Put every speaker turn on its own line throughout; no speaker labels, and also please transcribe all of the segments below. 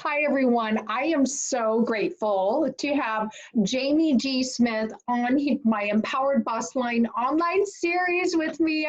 Hi, everyone. I am so grateful to have Jamie G. Smith on my Empowered Boss Line online series with me.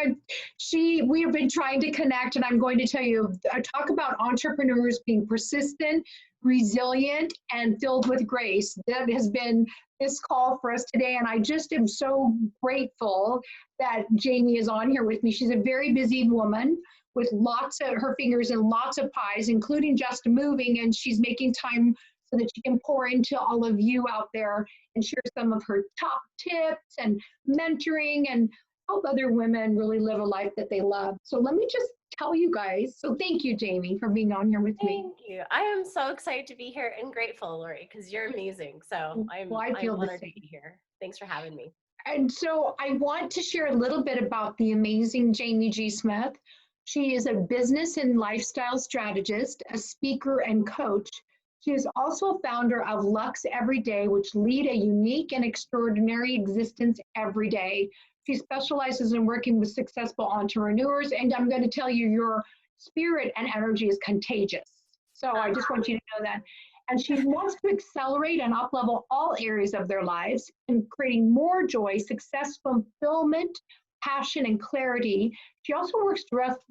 We have been trying to connect, and I'm going to tell you, I talk about entrepreneurs being persistent, resilient, and filled with grace. That has been this call for us today, and I just am so grateful that Jamie is on here with me. She's a very busy woman with lots of her fingers in lots of pies, including just moving, and she's making time so that she can pour into all of you out there and share some of her top tips and mentoring and help other women really live a life that they love. So let me just tell you guys, so thank you, Jamie, for being on here with me.
Thank you. I am so excited to be here and grateful, Lorri, because you're amazing. So I'm honored to be here. Thanks for having me.
And so I want to share a little bit about the amazing Jamie G. Smith. She is a business and lifestyle strategist, a speaker and coach. She is also founder of LUXE Everyday, which lead a unique and extraordinary existence every day. She specializes in working with successful entrepreneurs, and I'm going to tell you, your spirit and energy is contagious. So I just want you to know that. And she wants to accelerate and up-level all areas of their lives and creating more joy, success, fulfillment, passion, and clarity. She also works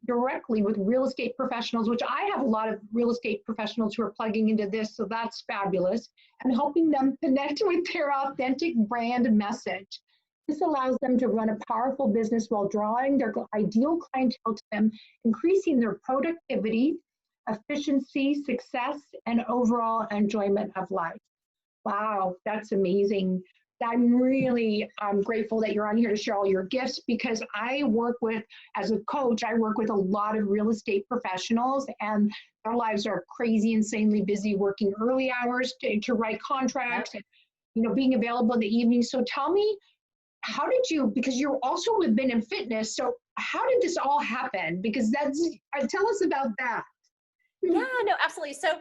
directly with real estate professionals, which I have a lot of real estate professionals who are plugging into this, so that's fabulous, and helping them connect with their authentic brand message. This allows them to run a powerful business while drawing their ideal clientele to them, increasing their productivity, efficiency, success, and overall enjoyment of life. Wow, that's amazing. I'm really grateful that you're on here to share all your gifts, because I work with, as a coach, I work with a lot of real estate professionals, and their lives are crazy, insanely busy, working early hours to write contracts, and being available in the evening. So tell me, how did you, because you're also have been in fitness, so how did this all happen? Because tell us about that.
Yeah, no, absolutely. So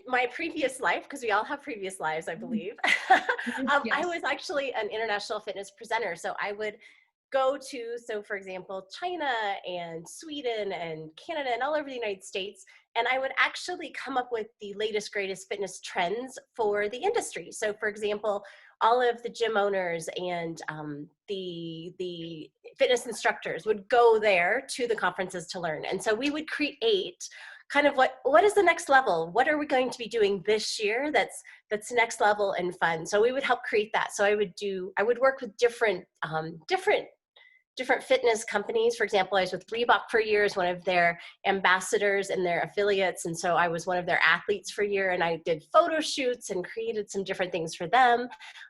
my previous life, because we all have previous lives, I believe,
Yes.
I was actually an international fitness presenter. So I would go to, for example, China and Sweden and Canada and all over the United States. And I would actually come up with the latest, greatest fitness trends for the industry. So for example, all of the gym owners and the fitness instructors would go there to the conferences to learn. And so we would create kind of what is the next level? What are we going to be doing this year that's next level and fun? So we would help create that. So I would work with different fitness companies. For example, I was with Reebok for years, one of their ambassadors and their affiliates. And so I was one of their athletes for a year, and I did photo shoots and created some different things for them.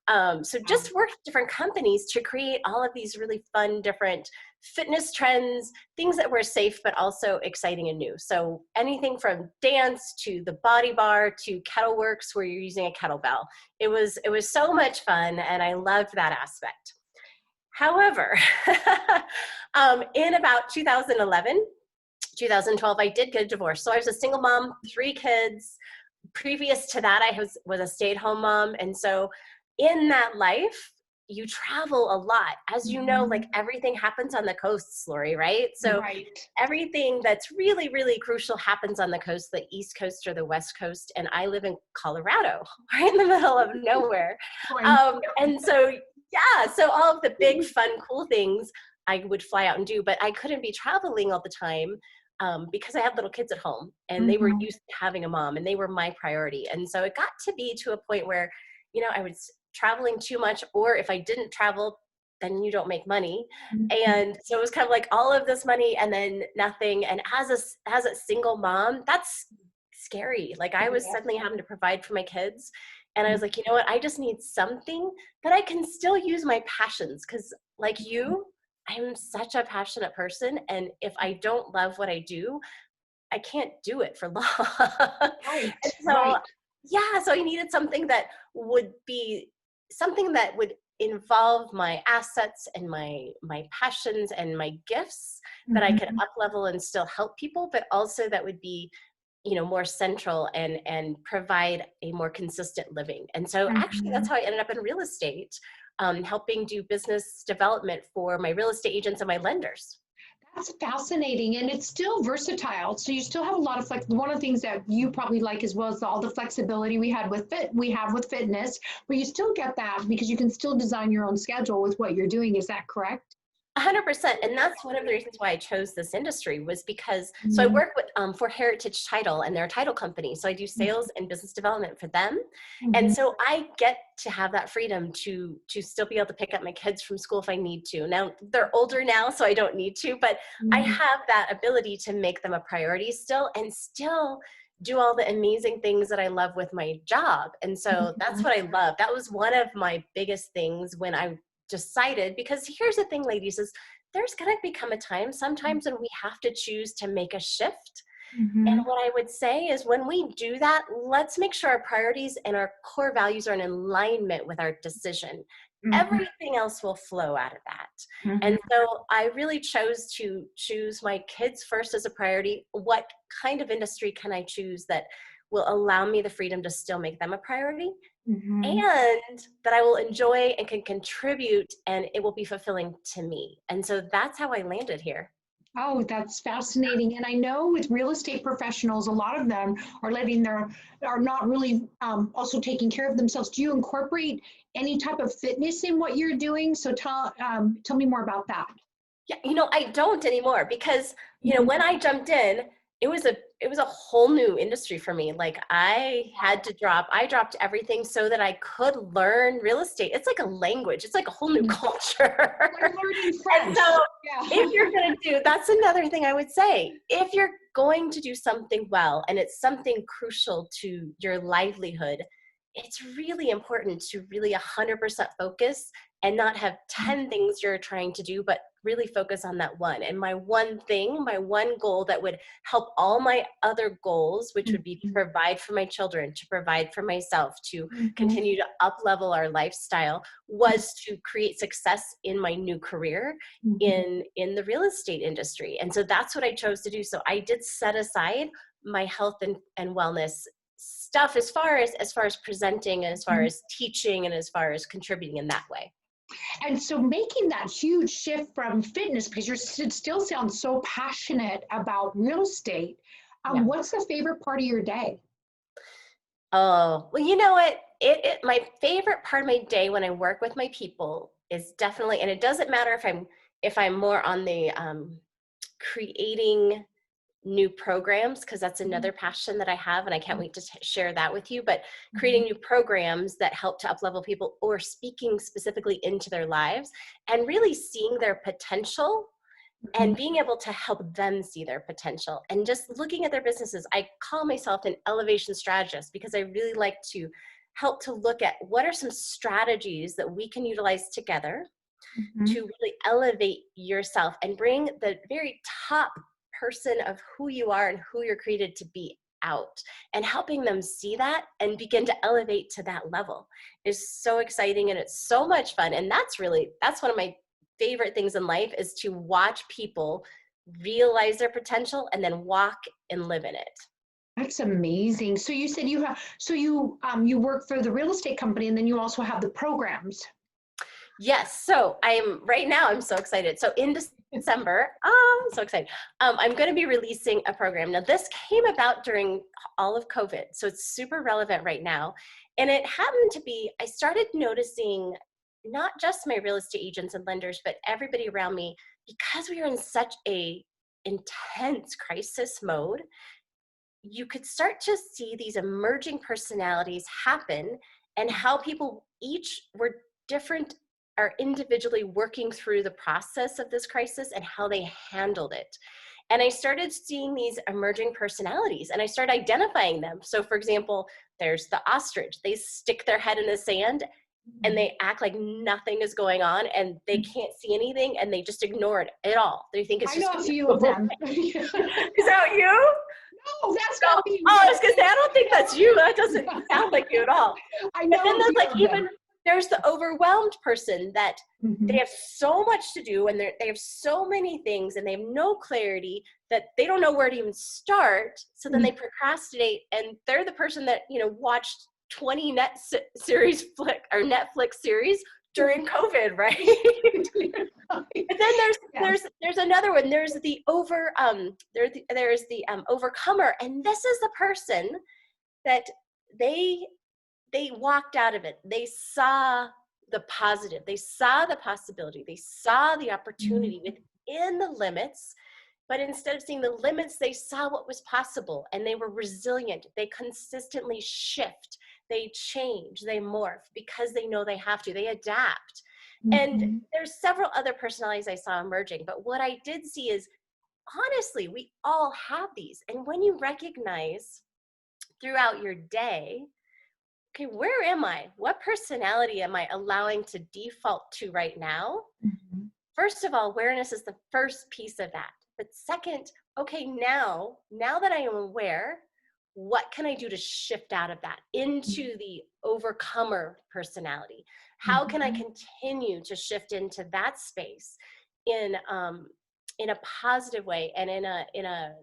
So just worked with different companies to create all of these really fun, different fitness trends, things that were safe, but also exciting and new. So anything from dance to the body bar to kettle works where you're using a kettlebell. It was so much fun, and I loved that aspect. However, in about 2011, 2012, I did get a divorce. So I was a single mom, 3 kids. Previous to that, I was a stay-at-home mom. And so in that life, you travel a lot. As you know, like everything happens on the coasts, Lorri, right? So everything that's really, really crucial happens on the coast, the East Coast or the West Coast. And I live in Colorado, right in the middle of nowhere. And so yeah, so all of the big, fun, cool things I would fly out and do, but I couldn't be traveling all the time because I had little kids at home, and they were used to having a mom, and they were my priority. And so it got to be to a point where, I was traveling too much, or if I didn't travel, then you don't make money. And so it was kind of like all of this money and then nothing. And as a single mom, that's scary. Like I was suddenly having to provide for my kids. And I was like, you know what? I just need something that I can still use my passions. Because like you, I'm such a passionate person. And if I don't love what I do, I can't do it for long. Yeah, so I needed something that would be something that would involve my assets and my passions and my gifts that I could up level and still help people, but also that would be more central and provide a more consistent living. And so actually that's how I ended up in real estate, helping do business development for my real estate agents and my lenders.
That's fascinating, and it's still versatile. So you still have a lot of flex. One of the things that you probably like as well is all the flexibility we have with fitness, but you still get that because you can still design your own schedule with what you're doing. Is that correct?
100%. And that's one of the reasons why I chose this industry was because, so I
Mhm.
work with for Heritage Title and their title company. So I do sales and business development for them. And
Mhm.
so I get to have that freedom to still be able to pick up my kids from school if I need to. Now they're older now, so I don't need to, but I
Mhm.
have that ability to make them a priority still and still do all the amazing things that I love with my job. And so that's what I love. That was one of my biggest things when I decided, because here's the thing, ladies, is there's going to become a time sometimes when we have to choose to make a shift. And
Mhm.
what I would say is when we do that, let's make sure our priorities and our core values are in alignment with our decision.
Mhm.
Everything else will flow out of that.
Mhm.
And so I really chose to choose my kids first as a priority. What kind of industry can I choose that will allow me the freedom to still make them a priority?
Mhm.
And that I will enjoy and can contribute and it will be fulfilling to me. And so that's how I landed here.
Oh, that's fascinating. And I know with real estate professionals, a lot of them are letting are not really also taking care of themselves. Do you incorporate any type of fitness in what you're doing? So tell me more about that.
Yeah, I don't anymore because,
Mhm.
when I jumped in, it was a whole new industry for me. Like I dropped everything so that I could learn real estate. It's like a language. It's like a whole new culture.
Like learning
And
French.
so
Yeah.
if you're going to that's another thing I would say. If you're going to do something well and it's something crucial to your livelihood, it's really important to really 100% focus and not have 10 things you're trying to do, but really focus on that one. And my one thing, my one goal that would help all my other goals, which would be to
Mhm.
provide for my children, to provide for myself, to
Mhm.
continue to up level our lifestyle, was to create success in my new career
Mhm.
in the real estate industry. And so that's what I chose to do. So I did set aside my health and wellness stuff as far as presenting and as far
Mhm.
as teaching and as far as contributing in that way.
And so making that huge shift from fitness, because it still sounds so passionate about real estate,
Yeah.
what's the favorite part of your day?
Oh, well, you know what? My favorite part of my day when I work with my people is definitely, and it doesn't matter if I'm more on the creating new programs, because that's
Mhm.
another passion that I have, and I can't wait to share that with you. But creating new programs that help to uplevel people or speaking specifically into their lives and really seeing their potential
Mhm.
and being able to help them see their potential and just looking at their businesses. I call myself an elevation strategist because I really like to help to look at what are some strategies that we can utilize together
Mhm.
to really elevate yourself and bring the very top person of who you are and who you're created to be out, and helping them see that and begin to elevate to that level is so exciting, and it's so much fun. And that's one of my favorite things in life, is to watch people realize their potential and then walk and live in it.
That's amazing. So you said you work for the real estate company and then you also have the programs.
Yes. So I'm so excited. So in December, I'm so excited. I'm going to be releasing a program. Now, this came about during all of COVID, so it's super relevant right now. And it happened to be, I started noticing not just my real estate agents and lenders, but everybody around me, because we were in such a intense crisis mode, you could start to see these emerging personalities happen, and how people each were different, are individually working through the process of this crisis and how they handled it. And I started seeing these emerging personalities and I started identifying them. So for example, there's the ostrich. They stick their head in the sand and they act like nothing is going on and they can't see anything and they just ignore it at all. They think it's
I
just
know a
going
few
to
of
go
them.
away.
No,
Is that you?
that's
So,
not
oh,
me.
I was gonna say, I don't think that's you. That doesn't sound like you at all.
I
But then
know a
there's
few
like
of them.
there's the overwhelmed person that they
Mhm.
have so much to do and they have so many things and they have no clarity, that they don't know where to even start. So then they procrastinate, and they're the person that watched 20 series flick or Netflix series during COVID, right? But then there's another one. There's the overcomer, and this is the person that they walked out of it. They saw the positive. They saw the possibility. They saw the opportunity within the limits. But instead of seeing the limits, they saw what was possible, and they were resilient. They consistently shift. They change. They morph because they know they have to. They adapt. And there's several other personalities I saw emerging. But what I did see is, honestly, we all have these. And when you recognize throughout your day, okay, where am I? What personality am I allowing to default to right now? First of all, awareness is the first piece of that. But second, okay, now that I am aware, what can I do to shift out of that into the overcomer personality? How can I continue to shift into that space in a positive way, and in a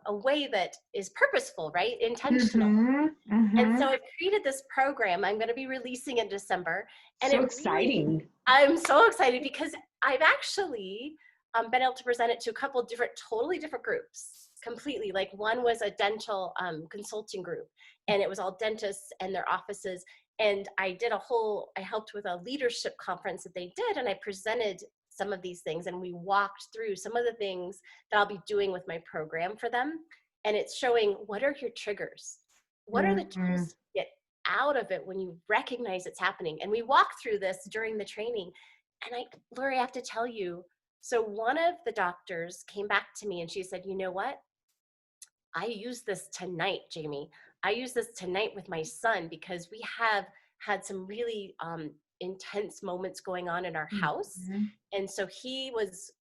way that is purposeful, right? Intentional. And so I've created this program. I'm going to be releasing in December. And
so exciting.
I'm so excited because I've actually been able to present it to a couple of totally different groups, completely. Like one was a dental consulting group, and it was all dentists and their offices. And I helped with a leadership conference that they did, and I presented some of these things, and we walked through some of the things that I'll be doing with my program for them. And it's showing, what are your triggers? What are the tools to get out of it when you recognize it's happening? And we walked through this during the training. And Lorri, I have to tell you, so one of the doctors came back to me and she said, you know what? I use this tonight, Jamie. I use this tonight with my son because we have had some really intense moments going on in our house. And so he was,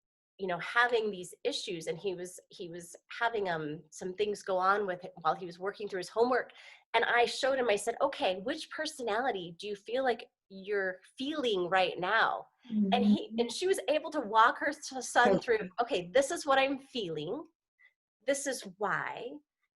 having these issues, and he was having some things go on with it while he was working through his homework. And I showed him, I said, okay, which personality do you feel like you're feeling right now? And she was able to walk her son through, okay, this is what I'm feeling. This is why.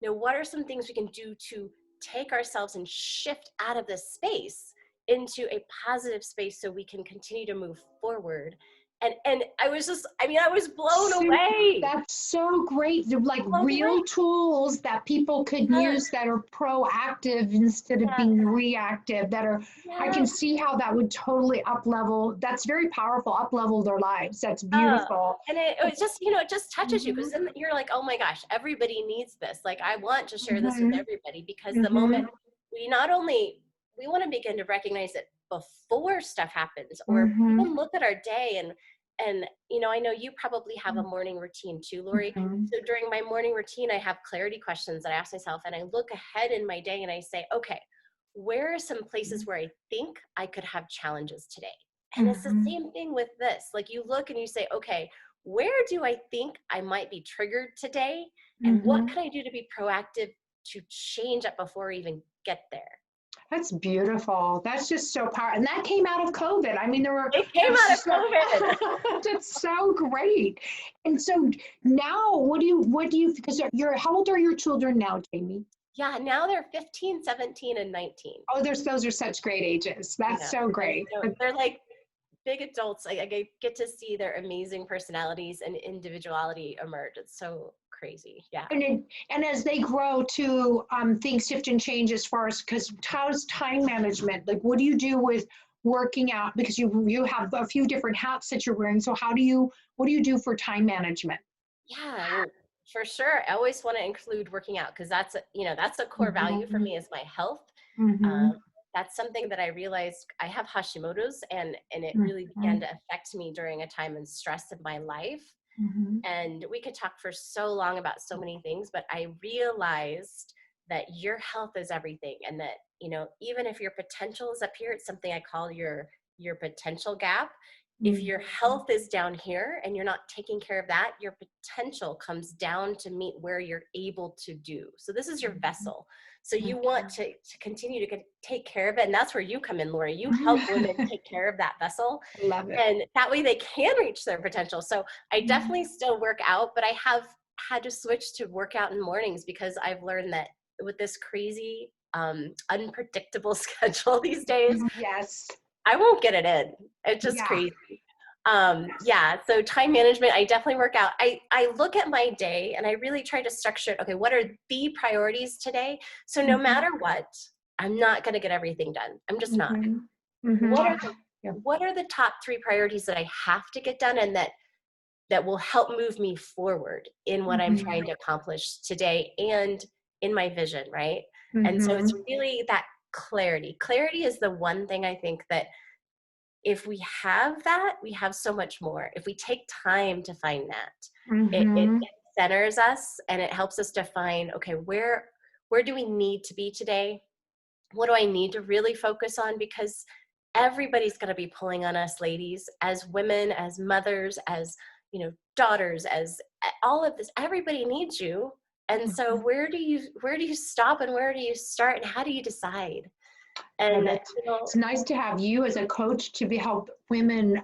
Now, what are some things we can do to take ourselves and shift out of this space into a positive space so we can continue to move forward? And I was I was blown away.
That's so great. They're like real tools that people could use that are proactive instead of being reactive, that are, I can see how that would totally up-level. That's very powerful, up-level their lives. That's beautiful.
And it just, it just touches you, because then you're like, oh my gosh, everybody needs this. Like, I want to share this with everybody, because the moment we want to begin to recognize it before stuff happens, or even look at our day. And I know you probably have a morning routine too, Lorri. So during my morning routine, I have clarity questions that I ask myself, and I look ahead in my day and I say, okay, where are some places where I think I could have challenges today? And it's the same thing with this. Like, you look and you say, okay, where do I think I might be triggered today? And what can I do to be proactive to change it before we even get there?
That's beautiful. That's just so powerful. And that came out of COVID. I mean,
it came out of COVID.
That's so great. And so now what do you, because how old are your children now, Jamie?
Yeah, now they're 15, 17, and 19.
Oh, those are such great ages. That's so great.
They're like big adults. I get to see their amazing personalities and individuality emerge. It's so crazy. Yeah.
And as they grow too, things shift and change as far as, because how's time management? Like, what do you do with working out? Because you have a few different hats that you're wearing. So what do you do for time management?
Yeah, for sure. I always want to include working out, because that's a core value for me, is my health. That's something that I realized I have Hashimoto's, and it really began to affect me during a time of stress in my life. And we could talk for so long about so many things, but I realized that your health is everything. And that, even if your potential is up here, it's something I call your potential gap. If your health is down here and you're not taking care of that, your potential comes down to meet where you're able to do. So this is your vessel. So you want to continue to take care of it. And that's where you come in, Lorri. You help women take care of that vessel.
Love it.
And that way they can reach their potential. So I definitely still work out, but I have had to switch to work out in mornings, because I've learned that with this crazy, unpredictable schedule these days,
Yes,
I won't get it in. It's just
Yeah.
crazy. Yeah, so time management, I definitely work out. I look at my day and I really try to structure it. Okay, what are the priorities today? So no matter what, I'm not going to get everything done. I'm just not. What are the,
Yeah.
what are the top 3 priorities that I have to get done and that will help move me forward in what I'm trying to accomplish today and in my vision, right? And so it's really that clarity. Clarity is the one thing I think that if we have that, we have so much more. If we take time to find that, it centers us and it helps us define, okay, where do we need to be today? What do I need to really focus on? Because everybody's going to be pulling on us, ladies, as women, as mothers, as, you know, daughters, as all of this. Everybody needs you. And so where do you stop and where do you start and how do you decide? And you know,
it's nice to have you as a coach to help women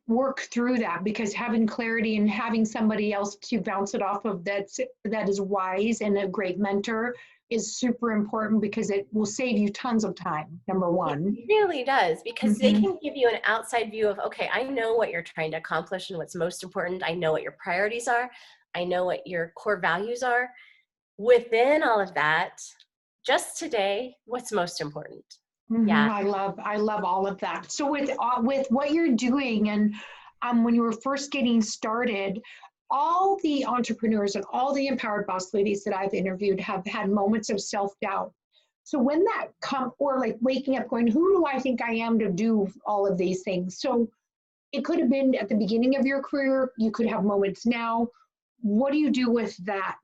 work through that, because having clarity and having somebody else to bounce it off of that is wise and a great mentor is super important, because it will save you tons of time, number one.
It really does, because they can give you an outside view of, okay, I know what you're trying to accomplish and what's most important. I know what your priorities are. I know what your core values are. Within all of that, just today, what's most important? Yeah.
I love all of that. So with what you're doing, and when you were first getting started, all the entrepreneurs and all the empowered boss ladies that I've interviewed have had moments of self-doubt. So when that or like waking up going, who do I think I am to do all of these things? So it could have been at the beginning of your career. You could have moments now. What do you do with that,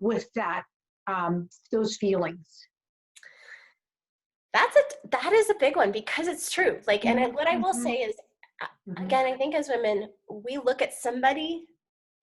those feelings?
That is a big one, because it's true. Like, and what I will say is, again, I think as women, we look at somebody,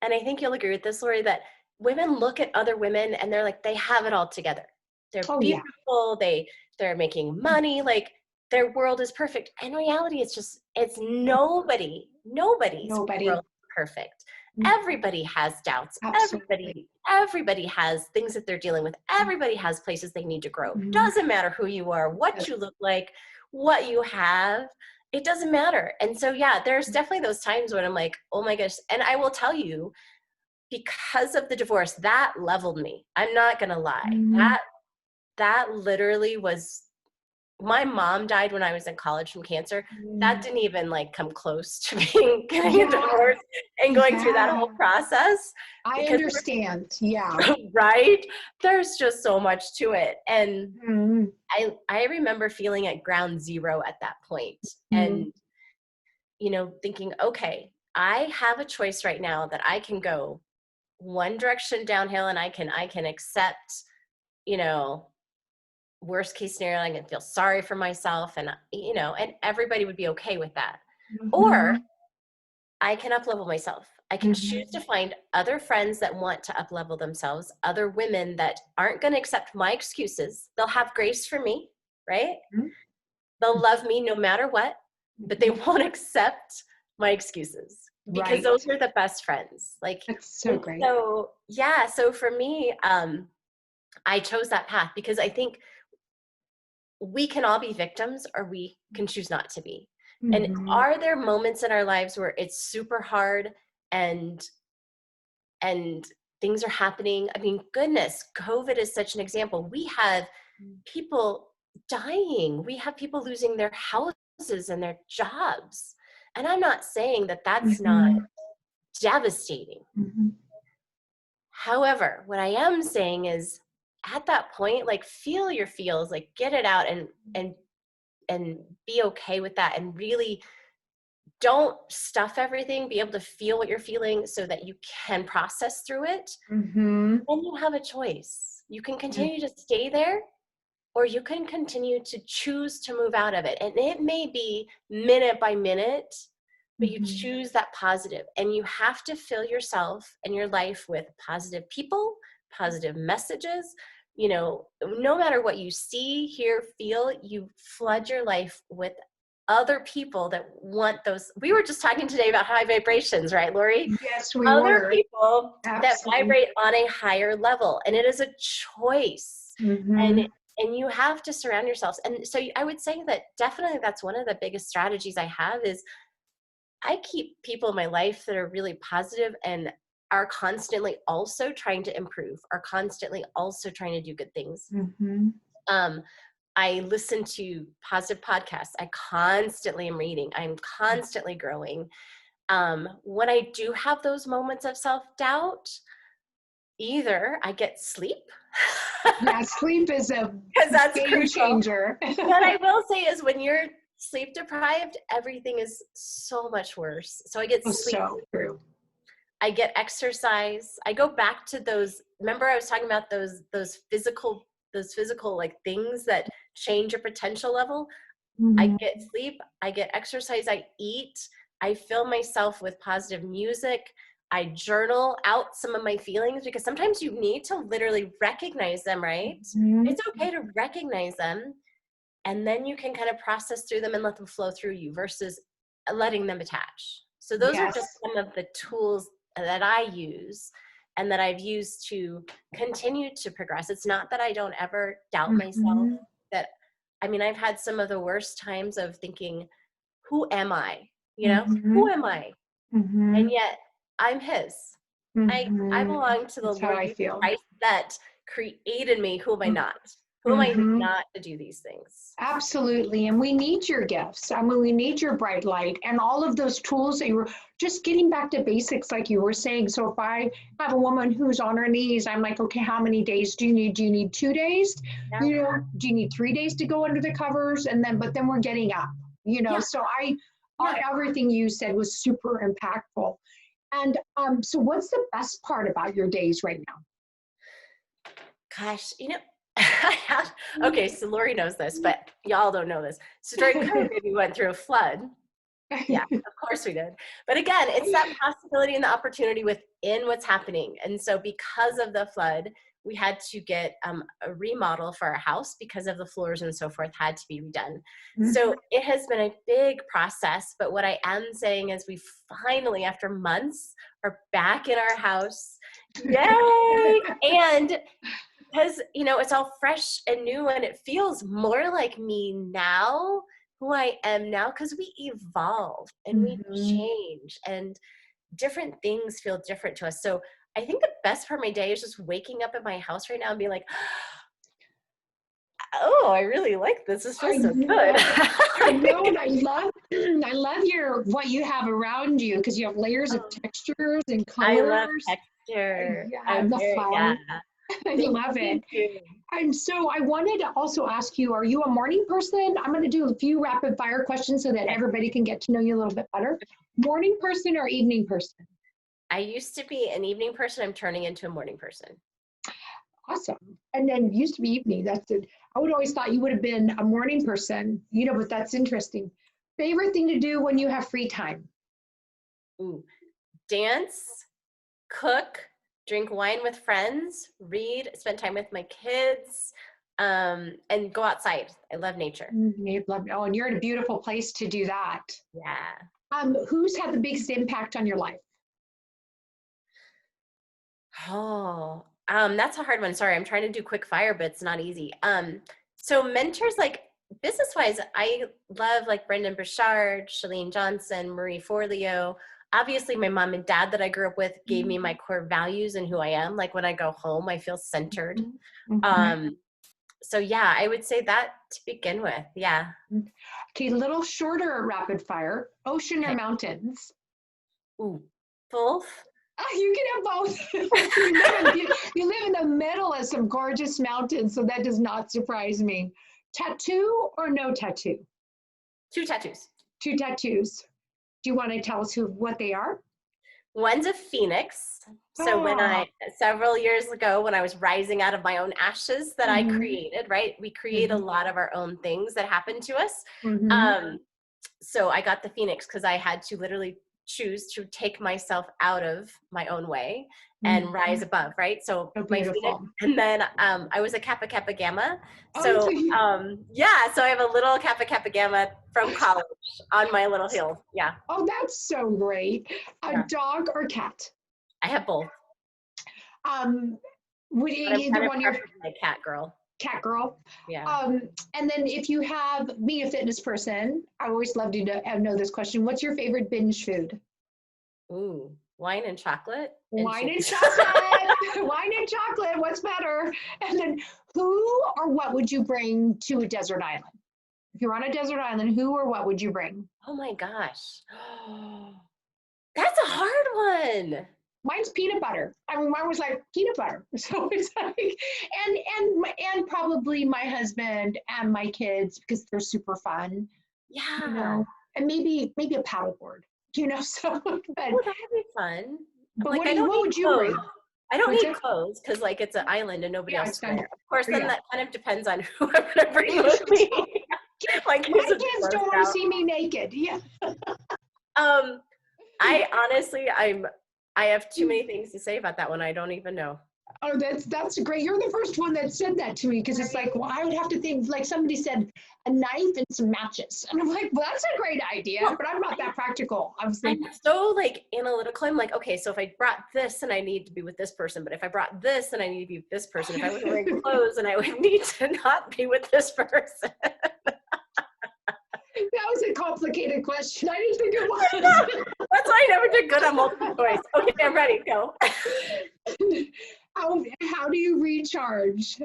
and I think you'll agree with this, Lorri, that women look at other women and they're like, they have it all together. They're beautiful. Yeah. They're making money. Like, their world is perfect. In reality, it's nobody's world is perfect. Everybody has doubts. Absolutely. Everybody has things that they're dealing with. Everybody has places they need to grow. Doesn't matter who you are, what you look like, what you have. It doesn't matter. And so, yeah, there's definitely those times when I'm like, oh my gosh. And I will tell you, because of the divorce, that leveled me. I'm not going to lie. That literally was, my mom died when I was in college from cancer. That didn't even like come close to getting a divorce and going through that whole process.
I understand. Yeah.
Right? There's just so much to it. And I remember feeling at ground zero at that point. And, you know, thinking, okay, I have a choice right now that I can go one direction downhill and I can accept, you know, worst case scenario, I can feel sorry for myself, and, you know, and everybody would be okay with that. Or I can up-level myself. I can choose to find other friends that want to up-level themselves, other women that aren't going to accept my excuses. They'll have grace for me, right? They'll love me no matter what, but they won't accept my excuses, because those are the best friends. Like,
that's so great.
So yeah, so for me, I chose that path because I think we can all be victims, or we can choose not to be. And are there moments in our lives where it's super hard and things are happening? I mean, goodness, COVID is such an example. We have people dying. We have people losing their houses and their jobs. And I'm not saying that that's not devastating. However, what I am saying is, at that point, like, feel your feels, like, get it out and be okay with that, and really don't stuff everything. Be able to feel what you're feeling so that you can process through it. Then you have a choice. You can continue to stay there, or you can continue to choose to move out of it. And it may be minute by minute, but you choose that positive, and you have to fill yourself and your life with positive people, positive messages. You know, no matter what you see, hear, feel, you flood your life with other people that want those. We were just talking today about high vibrations, right, Lorri?
Yes, we
other
were.
People that vibrate on a higher level, and it is a choice. And And you have to surround yourselves. And so I would say that definitely that's one of the biggest strategies I have is I keep people in my life that are really positive and are constantly also trying to improve, are constantly also trying to do good things.
Mm-hmm.
I listen to positive podcasts. I constantly am reading. I'm constantly growing. When I do have those moments of self-doubt, either I get sleep.
Yeah, sleep is a
Because that's
game
crucial.
changer.
What I will say is when you're sleep deprived, everything is so much worse. So I get sleep.
So true.
I get exercise. I go back to those. Remember, I was talking about those physical like things that change your potential level. I
Mm-hmm.
get sleep. I get exercise. I eat. I fill myself with positive music. I journal out some of my feelings because sometimes you need to literally recognize them, right?
Mm-hmm.
It's okay to recognize them, and then you can kind of process through them and let them flow through you versus letting them attach. So those are just some of the tools that I use and that I've used to continue to progress. It's not that I don't ever doubt myself. That, I mean, I've had some of the worst times of thinking, who am I? You know, who am I? And yet I'm his. I belong to the
That's how
Lord
I
Jesus
feel.
Christ that created me. Who am I not? Who am I not to do these things?
Absolutely. And we need your gifts. I mean, we need your bright light and all of those tools that you were just getting back to basics, like you were saying. So if I have a woman who's on her knees, I'm like, okay, how many days do you need? Do you need 2 days?
Yeah.
You know, do you need 3 days to go under the covers? And then, but then we're getting up, you know, so everything you said was super impactful. And so what's the best part about your days right now?
Gosh, you know, okay, so Lorri knows this, but y'all don't know this. So during COVID, we went through a flood. Yeah, of course we did. But again, it's that possibility and the opportunity within what's happening. And so because of the flood, we had to get a remodel for our house because of the floors and so forth had to be redone. So it has been a big process. But what I am saying is we finally, after months, are back in our house. Yay! And because, you know, it's all fresh and new and it feels more like me now, who I am now, because we evolve and we change and different things feel different to us. So I think the best part of my day is just waking up at my house right now and being like, oh, I really like this. This feels so good.
I know, and I love what you have around you because you have layers of textures and colors.
I love texture.
I love it. And so I wanted to also ask you, are you a morning person? I'm going to do a few rapid fire questions so that everybody can get to know you a little bit better. Morning person or evening person?
I used to be an evening person. I'm turning into a morning person.
Awesome. And then used to be evening. That's it. I would always thought you would have been a morning person, you know, but that's interesting. Favorite thing to do when you have free time?
Ooh, dance, cook, drink wine with friends, read, spend time with my kids, and go outside. I love nature.
Oh, and you're in a beautiful place to do that.
Yeah.
Who's had the biggest impact on your life?
Oh, that's a hard one. Sorry, I'm trying to do quick fire, but it's not easy. So mentors, like business-wise, I love like Brendan Burchard, Chalene Johnson, Marie Forleo. Obviously, my mom and dad that I grew up with gave me my core values and who I am. Like when I go home, I feel centered. So yeah, I would say that to begin with. Yeah.
Okay, a little shorter rapid fire. Ocean or mountains?
Ooh, both.
Oh, you can have both. you live in the middle of some gorgeous mountains, so that does not surprise me. Tattoo or no tattoo?
2 tattoos.
2 tattoos. Do you want to tell us what they are?
One's a phoenix. So when several years ago, when I was rising out of my own ashes that I created, right? We create a lot of our own things that happen to us. So I got the phoenix because I had to literally choose to take myself out of my own way and rise above, right? So my phoenix, and then I was a Kappa Kappa Gamma. So yeah, so I have a little Kappa Kappa Gamma from college on my little hill. Yeah.
Oh, that's so great. A dog or cat?
I have both.
Would either one your
my cat girl?
cat girl.
Yeah.
And then if you have me, a fitness person, I always love to know this question. What's your favorite binge food?
Ooh, wine and chocolate.
Wine and chocolate. Wine and chocolate. What's better? And then who or what would you bring to a desert island? If you're on a desert island, who or what would you bring?
Oh my gosh. That's a hard one.
Mine's peanut butter. I mean, mine was like peanut butter. So it's like, and probably my husband and my kids because they're super fun.
Yeah.
You know, and maybe a paddleboard. You know, so but
that would be fun.
But
like,
what would you bring?
I don't need clothes because like it's an island and nobody else is there. Of course, then that kind of depends on who I'm gonna bring with me. Like
my kids don't want to see me naked. Yeah.
I honestly, I have too many things to say about that one. I don't even know.
Oh, that's great. You're the first one that said that to me because it's like, well, I would have to think like somebody said a knife and some matches. And I'm like, well, that's a great idea, but I'm not that practical. I'm
so like analytical. I'm like, okay, so if I brought this and I need to be with this person, but if I brought this and I need to be with this person, if I was wearing clothes and I would need to not be with this person.
That was a complicated question. I didn't think it was.
That's why I never did good on multiple choice. Okay, I'm ready. Go.
How do you recharge?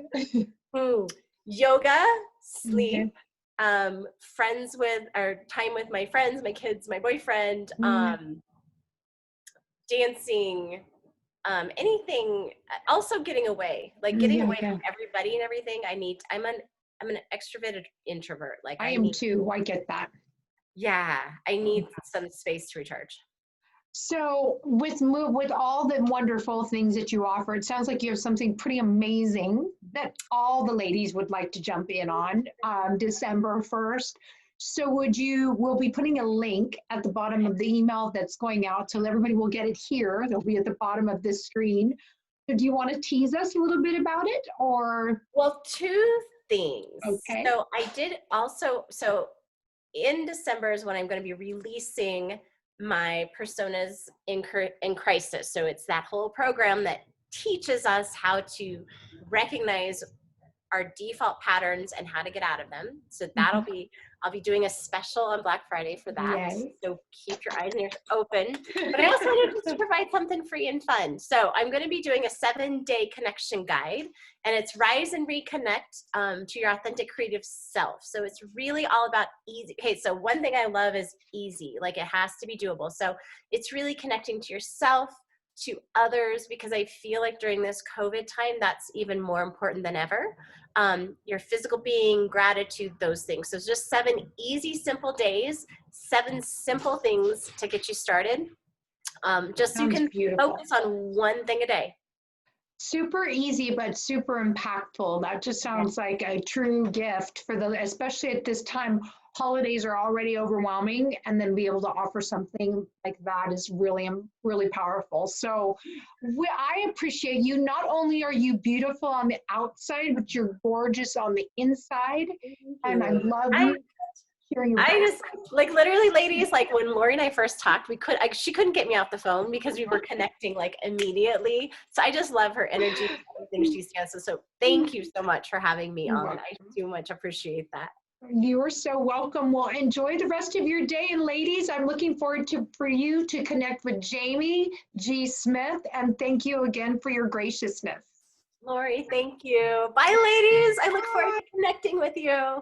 Yoga, sleep, friends with, or time with my friends, my kids, my boyfriend, dancing, anything. Also getting away, like getting away from everybody and everything. I'm an extroverted introvert. Like
I am too. I get that.
Yeah, I need some space to recharge.
So with all the wonderful things that you offer, it sounds like you have something pretty amazing that all the ladies would like to jump in on December 1st. So we'll be putting a link at the bottom of the email that's going out so everybody will get it here. They'll be at the bottom of this screen. So do you want to tease us a little bit about it or?
Well, two things.
Okay.
So I did also, so in December is when I'm going to be releasing my Personas in Crisis. So it's that whole program that teaches us how to recognize our default patterns and how to get out of them. So that'll be, I'll be doing a special on Black Friday for that.
Yay.
So keep your eyes and ears open. But I also wanted to provide something free and fun. So I'm going to be doing a 7-day connection guide, and it's Rise and Reconnect to your authentic creative self. So it's really all about easy. Okay, so one thing I love is easy. Like it has to be doable. So it's really connecting to yourself, to others, because I feel like during this COVID time, that's even more important than ever. Your physical being, gratitude, those things. So it's just 7 easy, simple days, 7 simple things to get you started. Just so you can focus on one thing a day.
Super easy, but super impactful. That just sounds like a true gift for especially at this time. Holidays are already overwhelming, and then be able to offer something like that is really, really powerful. So I appreciate you. Not only are you beautiful on the outside, but you're gorgeous on the inside. And I love you.
I just, like, literally, ladies, like when Lorri and I first talked, she couldn't get me off the phone because we were connecting like immediately. So I just love her energy, everything she says. So thank you so much for having me on. I do much appreciate that.
You are so welcome. Well, enjoy the rest of your day. And ladies, I'm looking forward for you to connect with Jamie G. Smith. And thank you again for your graciousness.
Lorri, thank you. Bye, ladies. I look forward to connecting with you.